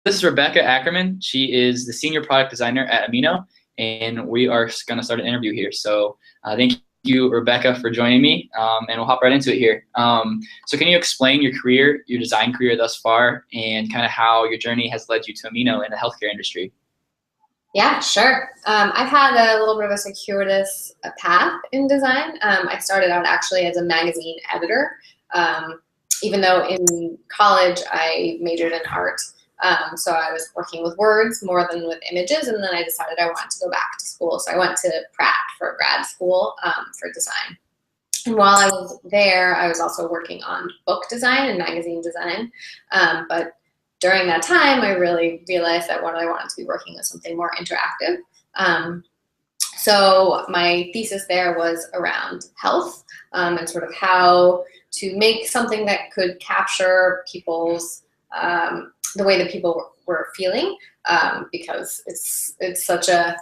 This is Rebecca Ackermann. She is the senior product designer at Amino, and we are going to start an interview here. So thank you, Rebecca, for joining me, and we'll hop right into it here. So can you explain your career, your design career thus far, and kind of how your journey has led you to Amino in the healthcare industry? Yeah, sure. I've had a little bit of a circuitous path in design. I started out actually as a magazine editor, even though in college I majored in art. So I was working with words more than with images, and then I decided I wanted to go back to school. So I went to Pratt for grad school for design. And while I was there, I was also working on book design and magazine design. But during that time, I really realized that what I wanted to be working was something more interactive. So my thesis there was around health and sort of how to make something that could capture people's the way that people were feeling, because it's such a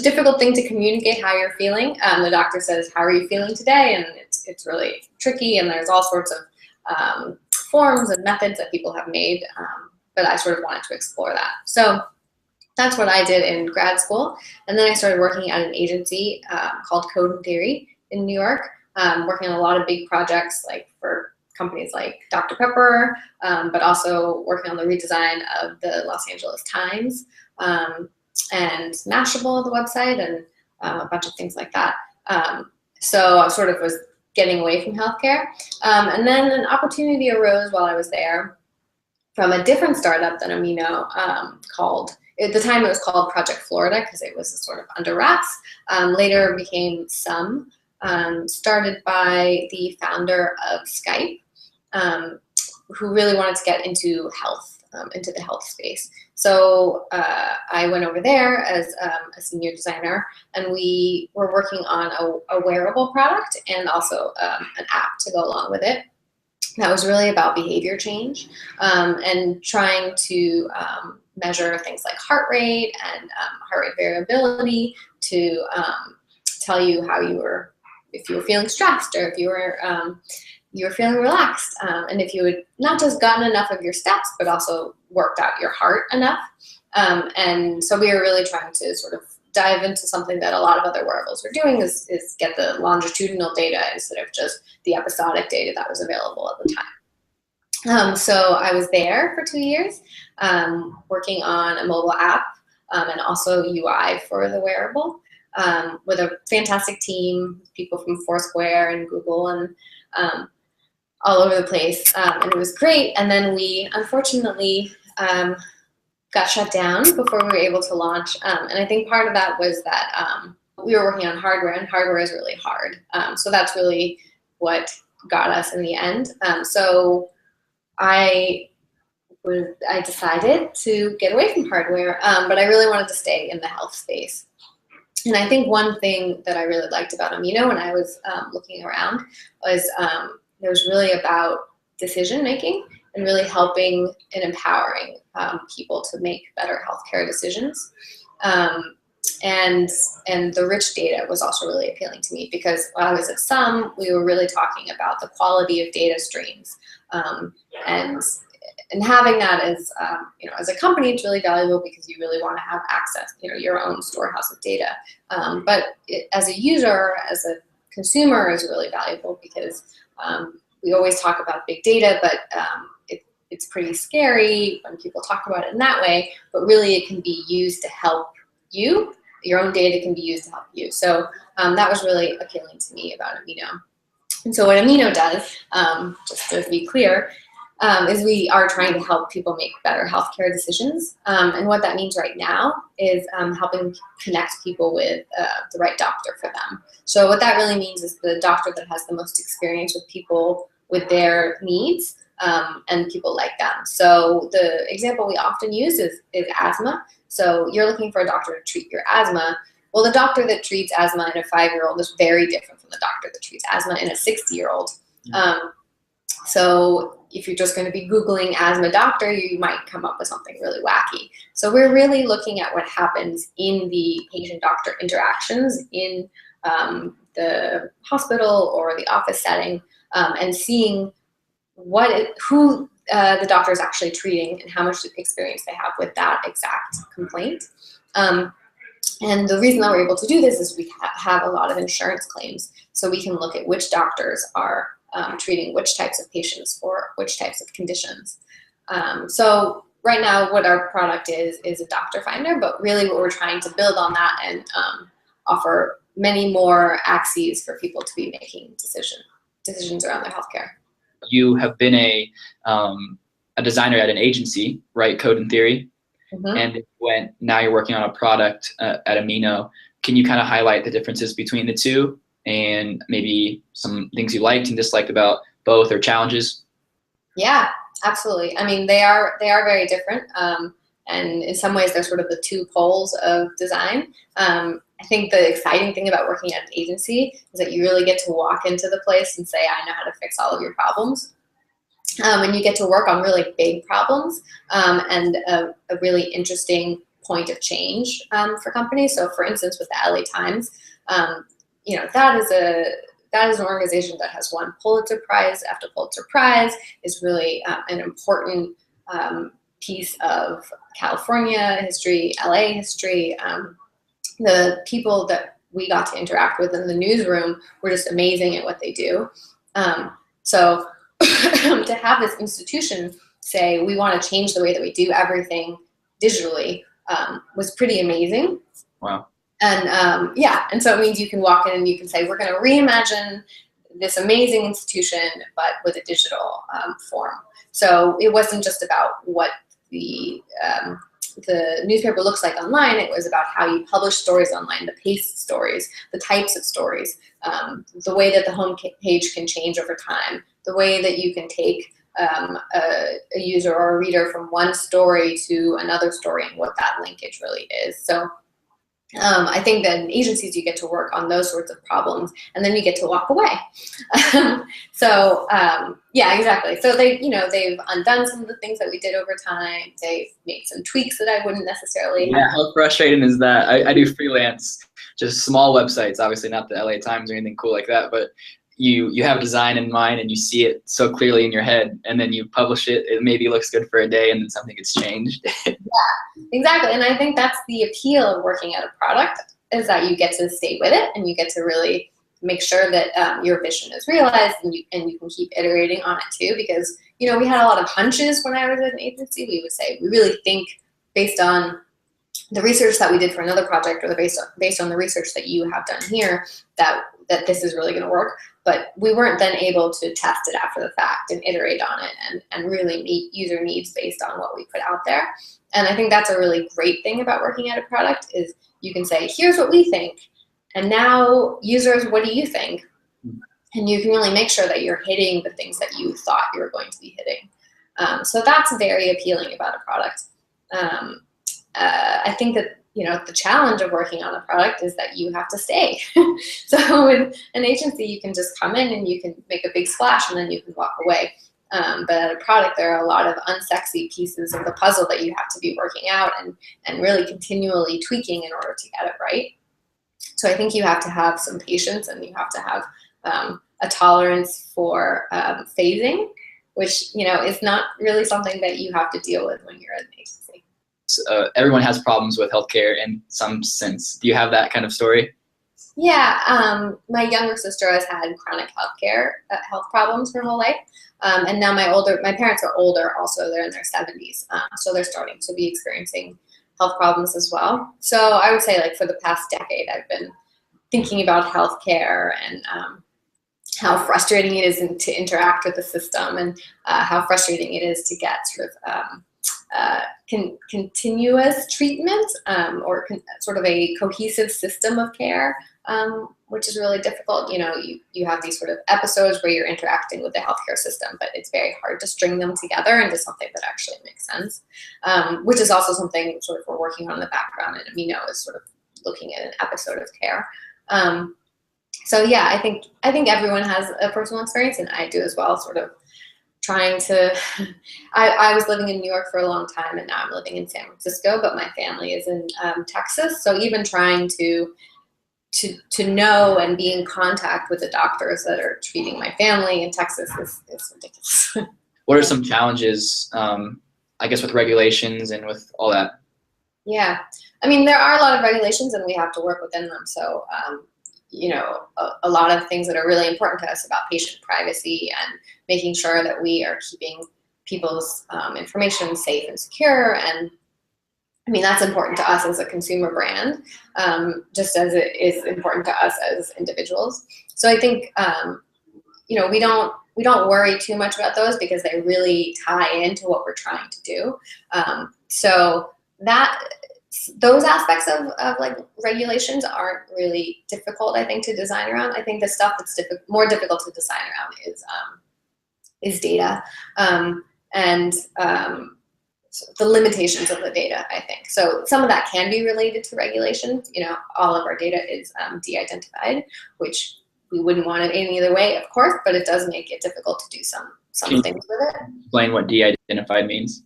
difficult thing to communicate how you're feeling. The doctor says, "How are you feeling today?" And it's really tricky, and there's all sorts of forms and methods that people have made, but I sort of wanted to explore that. So that's what I did in grad school, and then I started working at an agency called Code and Theory in New York, working on a lot of big projects like for companies like Dr. Pepper, but also working on the redesign of the Los Angeles Times and Mashable, the website, and a bunch of things like that. So I sort of was getting away from healthcare. And then an opportunity arose while I was there from a different startup than Amino called, at the time it was called Project Florida because it was sort of under wraps. Later became Sum, started by the founder of Skype, who really wanted to get into health, into the health space. So I went over there as a senior designer, and we were working on a wearable product and also an app to go along with it. That was really about behavior change and trying to measure things like heart rate and heart rate variability to tell you how you were, if you were feeling stressed or if you were feeling relaxed, and if you had not just gotten enough of your steps, but also worked out your heart enough. And so we were really trying to sort of dive into something that a lot of other wearables were doing, is get the longitudinal data instead of just the episodic data that was available at the time. So I was there for 2 years, working on a mobile app and also UI for the wearable, with a fantastic team, people from Foursquare and Google and all over the place, and it was great. And then we unfortunately got shut down before we were able to launch. And I think part of that was that we were working on hardware, and hardware is really hard. So that's really what got us in the end. So I decided to get away from hardware, but I really wanted to stay in the health space. And I think one thing that I really liked about Amino when I was looking around was it was really about decision making and really helping and empowering people to make better healthcare decisions. And the rich data was also really appealing to me, because while I was at Sum, we were really talking about the quality of data streams, and having that as as a company, it's really valuable because you really want to have access, your own storehouse of data. But as a user, as a consumer, is really valuable because we always talk about big data, but it's pretty scary when people talk about it in that way. But really, it can be used to help you. Your own data can be used to help you. So that was really appealing to me about Amino. And so what Amino does, just to be clear, is we are trying to help people make better healthcare decisions. And what that means right now is helping connect people with the right doctor for them. So what that really means is the doctor that has the most experience with people with their needs and people like them. So the example we often use is asthma. So you're looking for a doctor to treat your asthma. Well, the doctor that treats asthma in a 5-year-old is very different from the doctor that treats asthma in a 60-year-old. So if you're just going to be Googling asthma doctor, you might come up with something really wacky. So we're really looking at what happens in the patient-doctor interactions in the hospital or the office setting, and seeing who the doctor is actually treating and how much experience they have with that exact complaint. And the reason that we're able to do this is we have a lot of insurance claims. So we can look at which doctors are treating which types of patients for which types of conditions. So right now what our product is a doctor finder, but really what we're trying to build on that and offer many more axes for people to be making decisions around their healthcare. You have been a designer at an agency, right? Code and Theory. And now you're working on a product at Amino. Can you kind of highlight the differences between the two and maybe some things you liked and disliked about both or challenges? Yeah, absolutely. I mean, they are very different. And in some ways they're sort of the two poles of design. I think the exciting thing about working at an agency is that you really get to walk into the place and say, I know how to fix all of your problems. And you get to work on really big problems and a really interesting point of change for companies. So for instance, with the LA Times, you know, that is an organization that has won Pulitzer Prize after Pulitzer Prize, is really an important piece of California history, LA history. The people that we got to interact with in the newsroom were just amazing at what they do. So to have this institution say, we want to change the way that we do everything digitally was pretty amazing. Wow. And yeah, and so it means you can walk in and you can say, we're going to reimagine this amazing institution, but with a digital form. So it wasn't just about what the newspaper looks like online. It was about how you publish stories online, the pace of stories, the types of stories, the way that the home page can change over time, the way that you can take a user or a reader from one story to another story and what that linkage really is. So I think that in agencies you get to work on those sorts of problems and then you get to walk away. So yeah, exactly. So they've undone some of the things that we did over time. They've made some tweaks that I wouldn't necessarily have. Yeah, how frustrating is that? I do freelance, just small websites, obviously not the LA Times or anything cool like that, but you have design in mind and you see it so clearly in your head and then you publish it, it maybe looks good for a day and then something gets changed. Yeah, exactly. And I think that's the appeal of working at a product, is that you get to stay with it and you get to really make sure that your vision is realized and you can keep iterating on it too, because we had a lot of hunches when I was at an agency. We would say we really think based on the research that we did for another project or based on the research that you have done here that this is really going to work. But we weren't then able to test it after the fact and iterate on it and really meet user needs based on what we put out there. And I think that's a really great thing about working at a product, is you can say, here's what we think. And now users, what do you think? And you can really make sure that you're hitting the things that you thought you were going to be hitting. So that's very appealing about a product. I think that the challenge of working on a product is that you have to stay. So with an agency, you can just come in and you can make a big splash and then you can walk away. But at a product, there are a lot of unsexy pieces of the puzzle that you have to be working out and really continually tweaking in order to get it right. So I think you have to have some patience and you have to have a tolerance for phasing, which is not really something that you have to deal with when you're at an agency. Everyone has problems with healthcare in some sense. Do you have that kind of story? Yeah, my younger sister has had chronic health problems her whole life. And now my parents are older also, they're in their 70s. So they're starting to be experiencing health problems as well. So I would say, like, for the past decade, I've been thinking about healthcare and how frustrating it is to interact with the system and how frustrating it is to get sort of continuous treatment or sort of a cohesive system of care, which is really difficult. You have these sort of episodes where you're interacting with the healthcare system, but it's very hard to string them together into something that actually makes sense, which is also something sort of we're working on in the background, and Amino is sort of looking at an episode of care. So yeah, I think everyone has a personal experience, and I do as well, sort of trying to, I was living in New York for a long time and now I'm living in San Francisco, but my family is in Texas. So even trying to know and be in contact with the doctors that are treating my family in Texas is ridiculous. what are some challenges, I guess, with regulations and with all that? Yeah, I mean, there are a lot of regulations and we have to work within them. So, you know, a lot of things that are really important to us about patient privacy and making sure that we are keeping people's information safe and secure. And I mean, that's important to us as a consumer brand, just as it is important to us as individuals. So I think, you know, we don't worry too much about those because they really tie into what we're trying to do. So those aspects of like regulations aren't really difficult, I think, to design around. I think the stuff that's more difficult to design around is data and the limitations of the data, I think. So some of that can be related to regulations. You know, all of our data is de-identified, which we wouldn't want it any other way, of course, but it does make it difficult to do some things with it. Explain what de-identified means.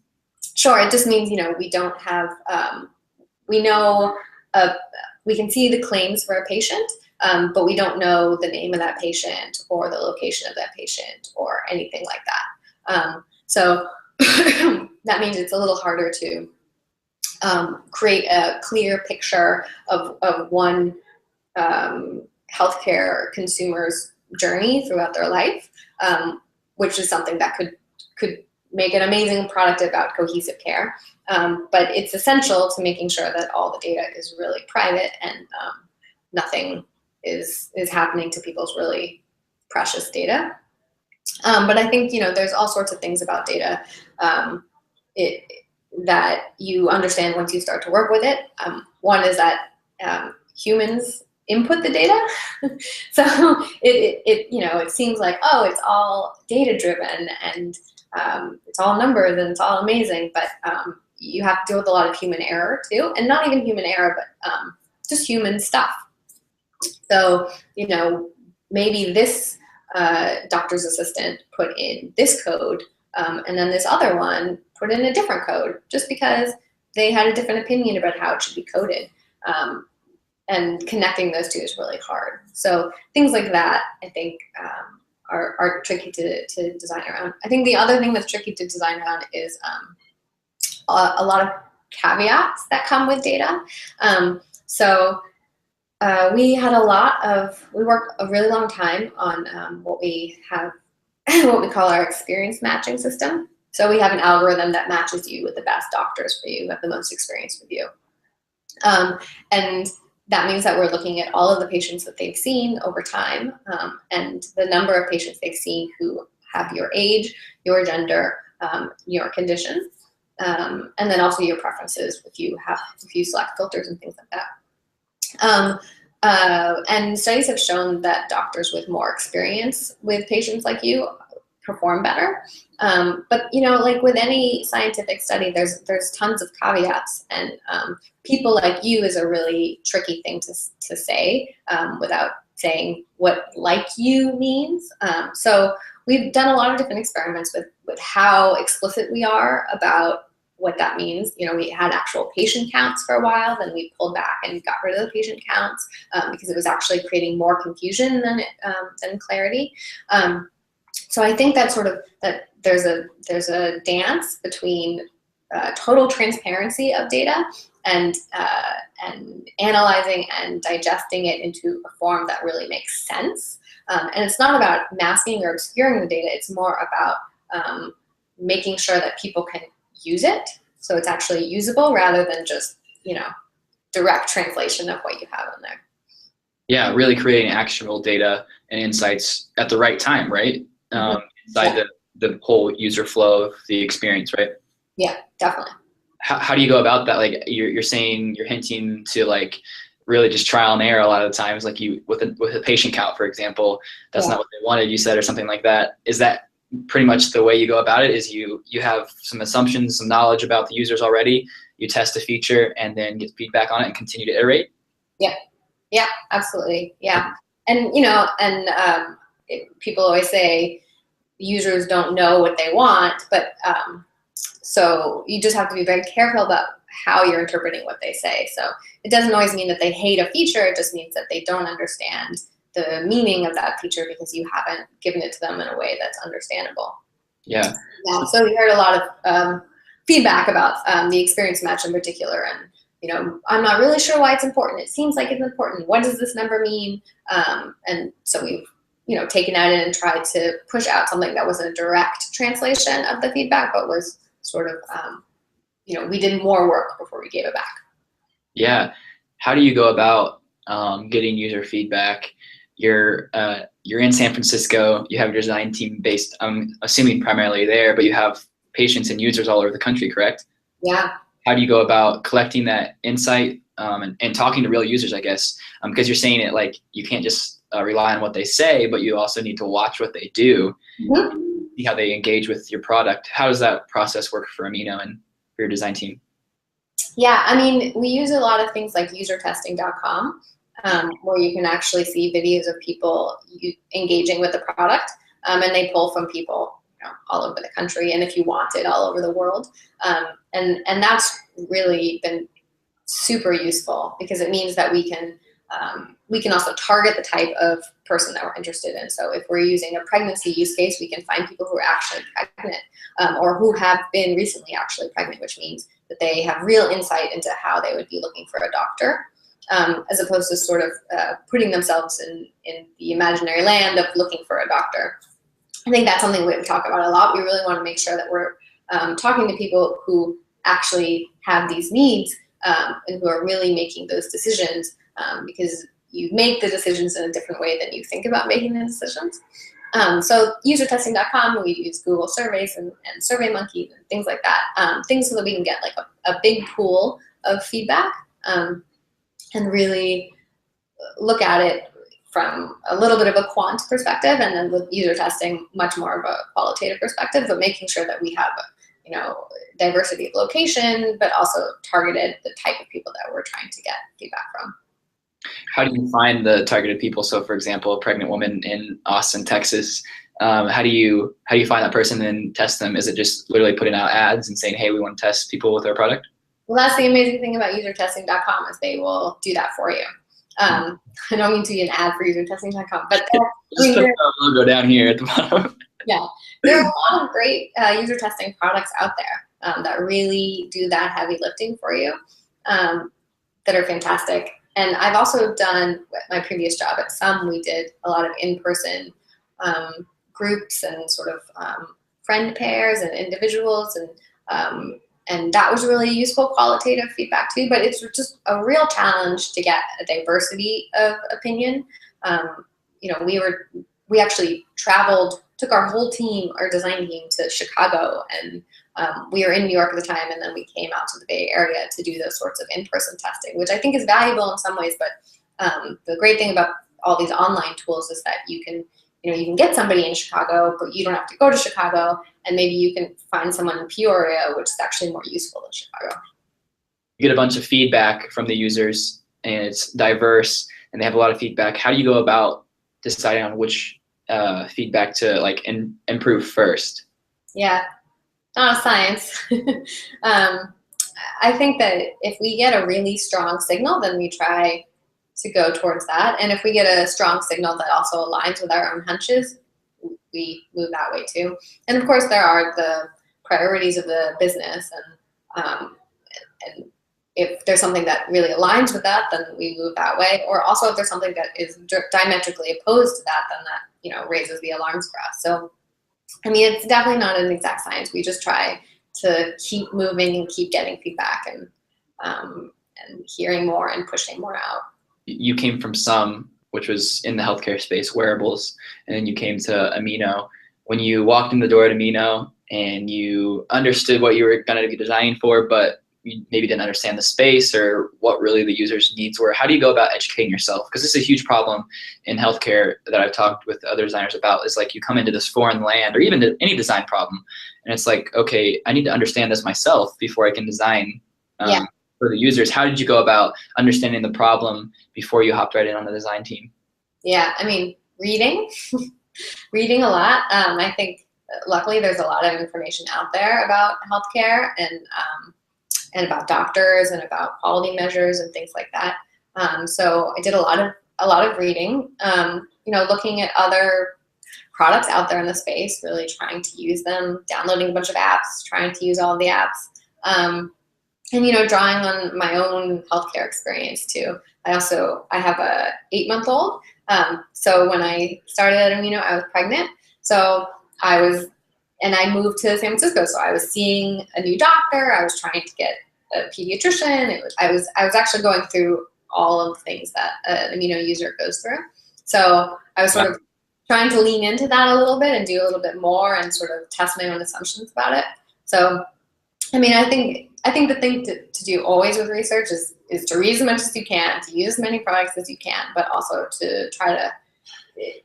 Sure, it just means, you know, we don't have, we know, we can see the claims for a patient, but we don't know the name of that patient or the location of that patient or anything like that. So that means it's a little harder to create a clear picture of one healthcare consumer's journey throughout their life, which is something that could make an amazing product about cohesive care. But it's essential to making sure that all the data is really private and nothing is happening to people's really precious data. But I think, you know, there's all sorts of things about data that you understand once you start to work with it. One is that humans input the data. So it you know, it seems like, oh, it's all data driven and it's all numbers and it's all amazing, but you have to deal with a lot of human error too, and not even human error, but just human stuff. So, you know, maybe this doctor's assistant put in this code, and then this other one put in a different code just because they had a different opinion about how it should be coded. And connecting those two is really hard. So things like that, I think, are tricky to design around. I think the other thing that's tricky to design around is a lot of caveats that come with data. We worked a really long time on what we call our experience matching system. So we have an algorithm that matches you with the best doctors for you, who have the most experience with you. And that means that we're looking at all of the patients that they've seen over time, and the number of patients they've seen who have your age, your gender, your condition, and then also your preferences if you select filters and things like that. And studies have shown that doctors with more experience with patients like you perform better. But you know, like with any scientific study, there's tons of caveats, and people like you is a really tricky thing to say without saying what like you means. So we've done a lot of different experiments with how explicit we are about what that means. You know, we had actual patient counts for a while, then we pulled back and got rid of the patient counts because it was actually creating more confusion than clarity. So I think that that there's a dance between total transparency of data and analyzing and digesting it into a form that really makes sense. And it's not about masking or obscuring the data. It's more about making sure that people can use it, so it's actually usable rather than just, you know, direct translation of what you have in there. Yeah, really creating actionable data and insights at the right time, right? Inside the whole user flow of the experience, right? Yeah, definitely. How do you go about that? Like you're hinting to like really just trial and error a lot of the times, like you with a patient count, for example, that's not what they wanted, you said, or something like that. Is that pretty much the way you go about it? Is you have some assumptions, some knowledge about the users already, you test a feature and then get feedback on it and continue to iterate? Yeah, absolutely. Yeah. And, you know, and people always say users don't know what they want, but so you just have to be very careful about how you're interpreting what they say. So it doesn't always mean that they hate a feature, it just means that they don't understand the meaning of that feature because you haven't given it to them in a way that's understandable. Yeah. Yeah, so we heard a lot of feedback about the experience match in particular, and I'm not really sure why it's important. It seems like it's important. What does this number mean? And so we've taken at it and tried to push out something that wasn't a direct translation of the feedback, but was sort of we did more work before we gave it back. Yeah. How do you go about getting user feedback? You're in San Francisco. You have your design team based, I'm assuming primarily there, but you have patients and users all over the country, correct? Yeah. How do you go about collecting that insight and talking to real users, I guess? Because you're saying it like you can't just rely on what they say, but you also need to watch what they do, see how they engage with your product. How does that process work for Amino and for your design team? Yeah, I mean, we use a lot of things like usertesting.com, where you can actually see videos of people engaging with the product, and they pull from people all over the country, and if you want it, all over the world. And that's really been super useful because it means that we can also target the type of person that we're interested in. So if we're using a pregnancy use case, we can find people who are actually pregnant or who have been recently actually pregnant, which means that they have real insight into how they would be looking for a doctor, as opposed to sort of putting themselves in the imaginary land of looking for a doctor. I think that's something we talk about a lot. We really want to make sure that we're talking to people who actually have these needs and who are really making those decisions, because you make the decisions in a different way than you think about making the decisions. So usertesting.com, we use Google surveys and SurveyMonkey and things like that, things so that we can get like a big pool of feedback and really look at it from a little bit of a quant perspective, and then with user testing, much more of a qualitative perspective, but making sure that we have diversity of location, but also targeted the type of people that we're trying to get feedback from. How do you find the targeted people? So for example, a pregnant woman in Austin, Texas, how do you find that person and test them? Is it just literally putting out ads and saying, hey, we want to test people with our product? Well, that's the amazing thing about usertesting.com is they will do that for you. I don't mean to be an ad for usertesting.com, but just put the logo down here at the bottom. Yeah, there are a lot of great user testing products out there that really do that heavy lifting for you, that are fantastic. And I've also done, at my previous job at Some, we did a lot of in-person groups and sort of friend pairs and individuals, and that was really useful qualitative feedback too, but it's just a real challenge to get a diversity of opinion. We actually traveled, took our whole team, our design team, to Chicago, and we were in New York at the time, and then we came out to the Bay Area to do those sorts of in-person testing, which I think is valuable in some ways, but the great thing about all these online tools is that you can get somebody in Chicago, but you don't have to go to Chicago, and maybe you can find someone in Peoria, which is actually more useful than Chicago. You get a bunch of feedback from the users, and it's diverse, and they have a lot of feedback. How do you go about deciding on which feedback to improve first? Yeah, not a science. I think that if we get a really strong signal, then we try to go towards that. And if we get a strong signal that also aligns with our own hunches, we move that way too. And of course, there are the priorities of the business, and if there's something that really aligns with that, then we move that way. Or also, if there's something that is diametrically opposed to that, then that raises the alarms for us. So, I mean, it's definitely not an exact science. We just try to keep moving and keep getting feedback and hearing more and pushing more out. You came from Some, which was in the healthcare space, wearables, and then you came to Amino. When you walked in the door at Amino and you understood what you were going to be designing for, but you maybe didn't understand the space or what really the user's needs were, how do you go about educating yourself? Because this is a huge problem in healthcare that I've talked with other designers about, is like you come into this foreign land, or even to any design problem, and it's like, okay, I need to understand this myself before I can design for the users. How did you go about understanding the problem before you hopped right in on the design team? Yeah, I mean, reading a lot. I think luckily there's a lot of information out there about healthcare and about doctors and about quality measures and things like that. So I did a lot of reading, looking at other products out there in the space, really trying to use them, downloading a bunch of apps, trying to use all of the apps. And, drawing on my own healthcare experience too. I have a 8-month-old. So when I started at Amino, I was pregnant. So I moved to San Francisco. So I was seeing a new doctor. I was trying to get a pediatrician. I was actually going through all of the things that an Amino user goes through. So I was sort of trying to lean into that a little bit and do a little bit more and sort of test my own assumptions about it. So, I think the thing to do always with research is to read as much as you can, to use as many products as you can, but also to try to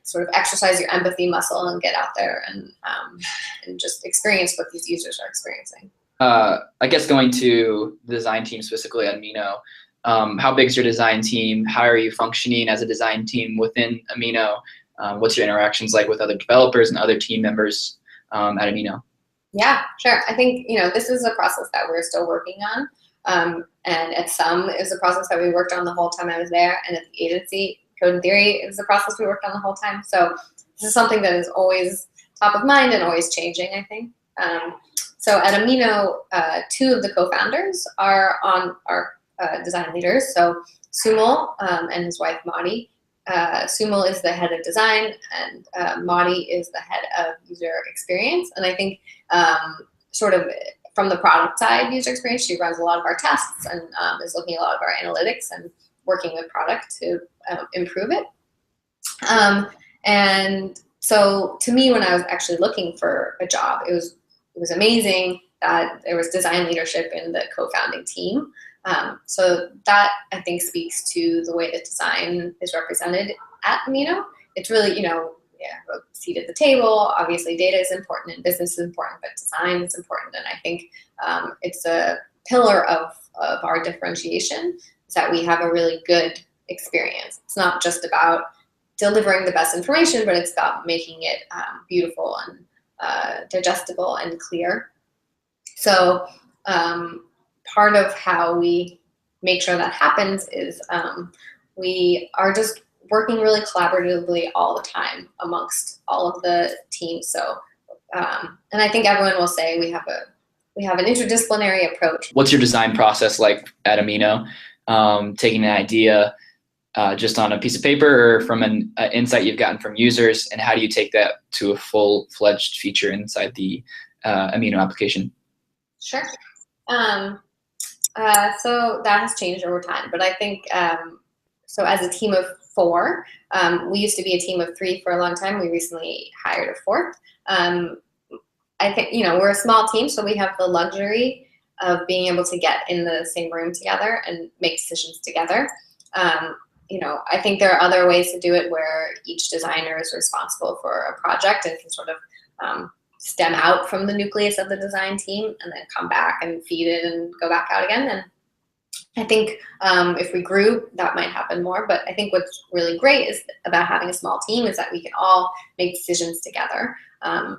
sort of exercise your empathy muscle and get out there and just experience what these users are experiencing. I guess going to the design team specifically at Amino, how big is your design team? How are you functioning as a design team within Amino? What's your interactions like with other developers and other team members at Amino? Yeah, sure. I think, this is a process that we're still working on. And at Some is a process that we worked on the whole time I was there. And at the agency, Code and Theory is the process we worked on the whole time. So this is something that is always top of mind and always changing, I think. So at Amino, 2 of the co-founders are design leaders. So Sumal and his wife, Madi. Sumal is the head of design, and Madi is the head of user experience. And I think sort of from the product side, user experience, she runs a lot of our tests and is looking at a lot of our analytics and working with product to improve it. And so to me, when I was actually looking for a job, it was amazing that there was design leadership in the co-founding team. So that, I think, speaks to the way that design is represented at Amino. It's really, a seat at the table. Obviously, data is important and business is important, but design is important. And I think it's a pillar of our differentiation is that we have a really good experience. It's not just about delivering the best information, but it's about making it beautiful and digestible and clear. So part of how we make sure that happens is we are just working really collaboratively all the time amongst all of the teams. So, and I think everyone will say we have an interdisciplinary approach. What's your design process like at Amino? Taking an idea just on a piece of paper or from an insight you've gotten from users, and how do you take that to a full-fledged feature inside the Amino application? Sure. So that has changed over time, but I think so as a team of 4, we used to be a team of 3 for a long time. We recently hired a 4th. I think, we're a small team, so we have the luxury of being able to get in the same room together and make decisions together. I think there are other ways to do it where each designer is responsible for a project and can sort of stem out from the nucleus of the design team and then come back and feed it and go back out again. And I think if we grew, that might happen more. But I think what's really great is about having a small team is that we can all make decisions together.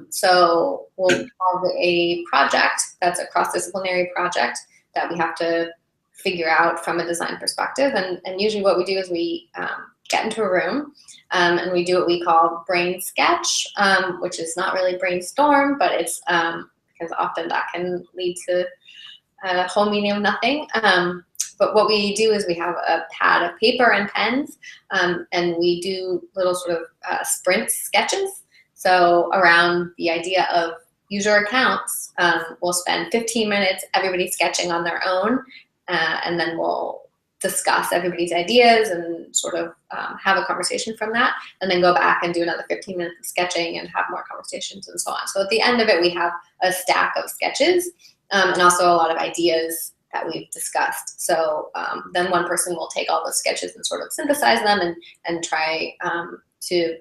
So we'll have a project that's a cross-disciplinary project that we have to figure out from a design perspective. And usually what we do is we get into a room and we do what we call brain sketch, which is not really brainstorm, but it's because often that can lead to a whole meaning of nothing. But what we do is we have a pad of paper and pens, and we do little sort of sprint sketches. So around the idea of user accounts, we'll spend 15 minutes, everybody sketching on their own, and then we'll discuss everybody's ideas and sort of have a conversation from that, and then go back and do another 15 minutes of sketching and have more conversations and so on. So at the end of it, we have a stack of sketches and also a lot of ideas that we've discussed. So then one person will take all the sketches and sort of synthesize them and try to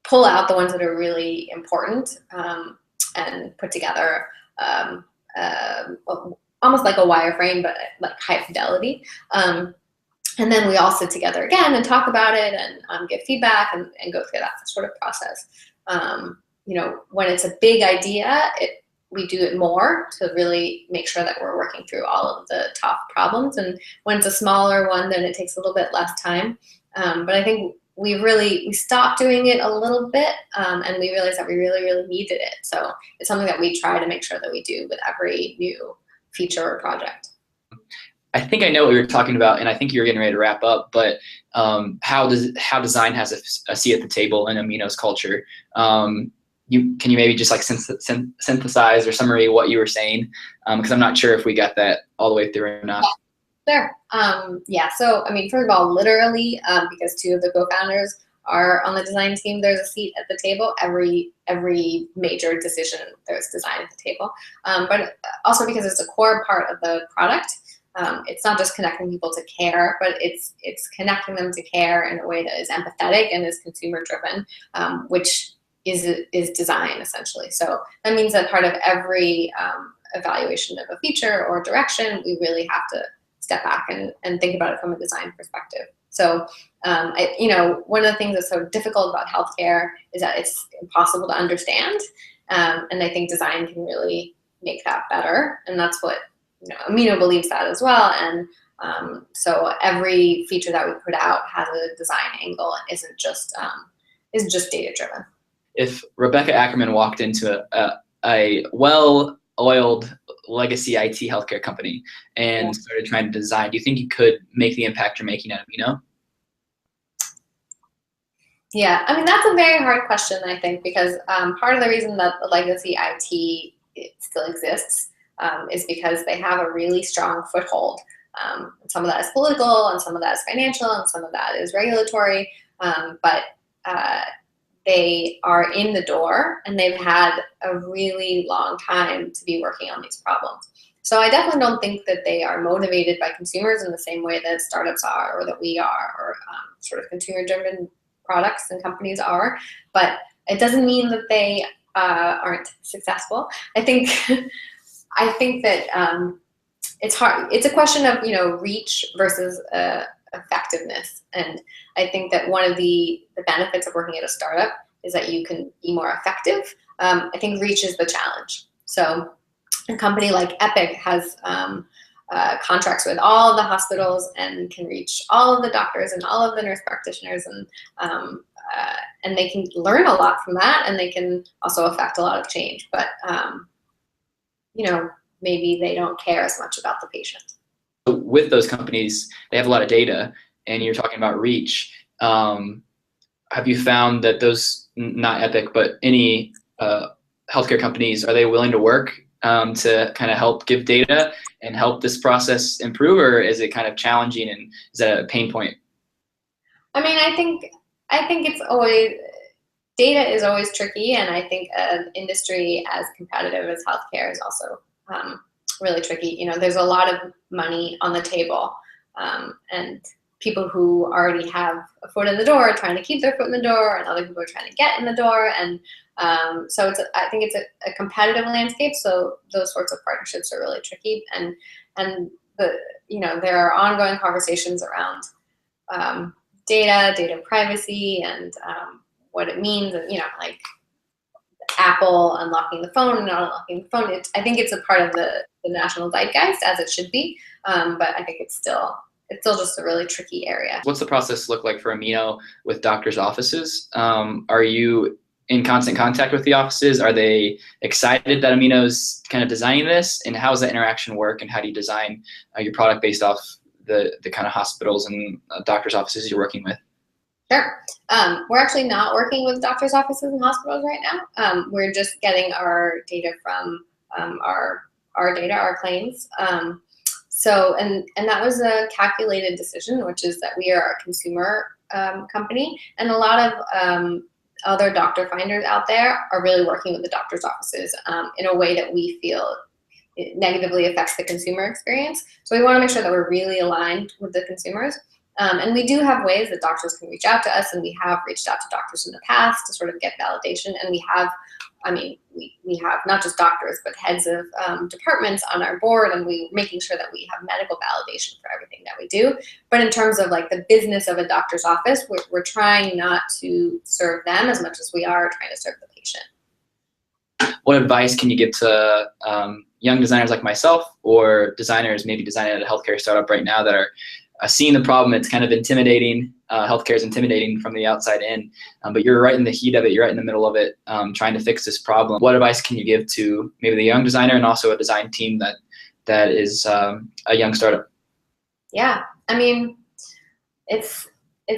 pull out the ones that are really important and put together almost like a wireframe, but like high fidelity. And then we all sit together again and talk about it and give feedback and go through that sort of process. When it's a big idea, we do it more to really make sure that we're working through all of the top problems. And when it's a smaller one, then it takes a little bit less time. But I think we stopped doing it a little bit, and we realized that we really, really needed it. So it's something that we try to make sure that we do with every new feature or project. I think I know what you're talking about, and I think you're getting ready to wrap up, but how design has a seat at the table in Amino's culture. Can you maybe just like synthesize or summary what you were saying? Because I'm not sure if we got that all the way through or not. Sure. Yeah, so I mean, first of all, literally, because two of the co-founders are on the design team, there's a seat at the table. Every major decision, there's design at the table. But also because it's a core part of the product. It's not just connecting people to care, but it's connecting them to care in a way that is empathetic and is consumer driven, which is design essentially. So that means that part of every evaluation of a feature or direction, we really have to step back and think about it from a design perspective. So, one of the things that's so difficult about healthcare is that it's impossible to understand. And I think design can really make that better. And that's what, Amino believes that as well. And so every feature that we put out has a design angle and isn't just data driven. If Rebecca Ackermann walked into a well-oiled legacy IT healthcare company and started trying to design, do you think you could make the impact you're making at Amino? Yeah, I mean, that's a very hard question, I think, because part of the reason that the legacy IT still exists is because they have a really strong foothold. Some of that is political, and some of that is financial, and some of that is regulatory, but they are in the door, and they've had a really long time to be working on these problems. So I definitely don't think that they are motivated by consumers in the same way that startups are, or that we are, or sort of consumer-driven products and companies are. But it doesn't mean that they aren't successful. I think that it's hard. It's a question of reach versus effectiveness. And I think that one of the benefits of working at a startup is that you can be more effective. I think reach is the challenge. So a company like Epic has contracts with all of the hospitals and can reach all of the doctors and all of the nurse practitioners, and they can learn a lot from that, and they can also affect a lot of change. But maybe they don't care as much about the patient. With those companies, they have a lot of data, and you're talking about reach. Have you found that those, not Epic, but any healthcare companies, are they willing to work to kind of help give data and help this process improve, or is it kind of challenging, and is that a pain point? I mean, I think it's always, data is always tricky, and I think an industry as competitive as healthcare is also really tricky. There's a lot of money on the table, and people who already have a foot in the door are trying to keep their foot in the door, and other people are trying to get in the door. And so I think it's a competitive landscape. So those sorts of partnerships are really tricky. And there are ongoing conversations around data privacy, and what it means, and like Apple unlocking the phone and not unlocking the phone. I think it's a part of the national zeitgeist, as it should be, but I think it's still just a really tricky area. What's the process look like for Amino with doctors' offices? Are you in constant contact with the offices? Are they excited that Amino's kind of designing this? And how does that interaction work? And how do you design your product based off the kind of hospitals and doctors' offices you're working with? Sure. We're actually not working with doctors' offices and hospitals right now. We're just getting our data from our claims. So that was a calculated decision, which is that we are a consumer company, and a lot of other doctor finders out there are really working with the doctor's offices in a way that we feel it negatively affects the consumer experience. So we want to make sure that we're really aligned with the consumers. And we do have ways that doctors can reach out to us, and we have reached out to doctors in the past to sort of get validation. And we have not just doctors, but heads of departments on our board, and we're making sure that we have medical validation for everything that we do. But in terms of like the business of a doctor's office, we're trying not to serve them as much as we are trying to serve the patient. What advice can you give to young designers like myself, or designers maybe designing at a healthcare startup right now that are seeing the problem, it's kind of intimidating. Healthcare is intimidating from the outside in, but you're right in the heat of it. You're right in the middle of it, trying to fix this problem. What advice can you give to maybe the young designer and also a design team that is a young startup? Yeah, I mean, it's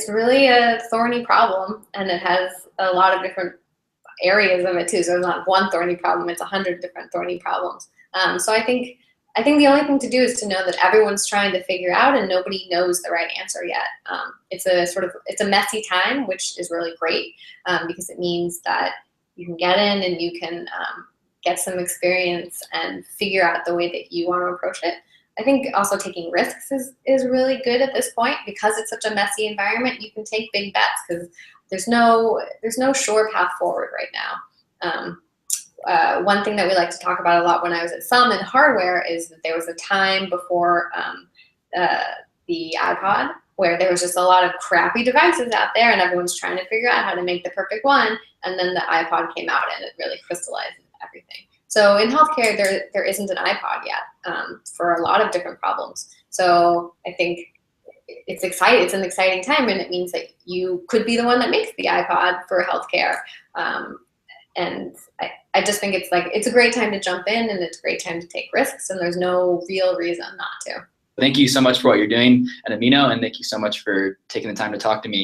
really a thorny problem, and it has a lot of different areas of it too. So it's not one thorny problem; it's 100 different thorny problems. So I think the only thing to do is to know that everyone's trying to figure out, and nobody knows the right answer yet. It's a messy time, which is really great because it means that you can get in and you can get some experience and figure out the way that you want to approach it. I think also taking risks is really good at this point because it's such a messy environment. You can take big bets because there's no sure path forward right now. One thing that we like to talk about a lot when I was at Some in hardware is that there was a time before the iPod where there was just a lot of crappy devices out there and everyone's trying to figure out how to make the perfect one, and then the iPod came out and it really crystallized everything. So in healthcare, there isn't an iPod yet for a lot of different problems. So I think it's exciting. It's an exciting time, and it means that you could be the one that makes the iPod for healthcare. And I just think it's a great time to jump in, and it's a great time to take risks, and there's no real reason not to. Thank you so much for what you're doing at Amino, and thank you so much for taking the time to talk to me.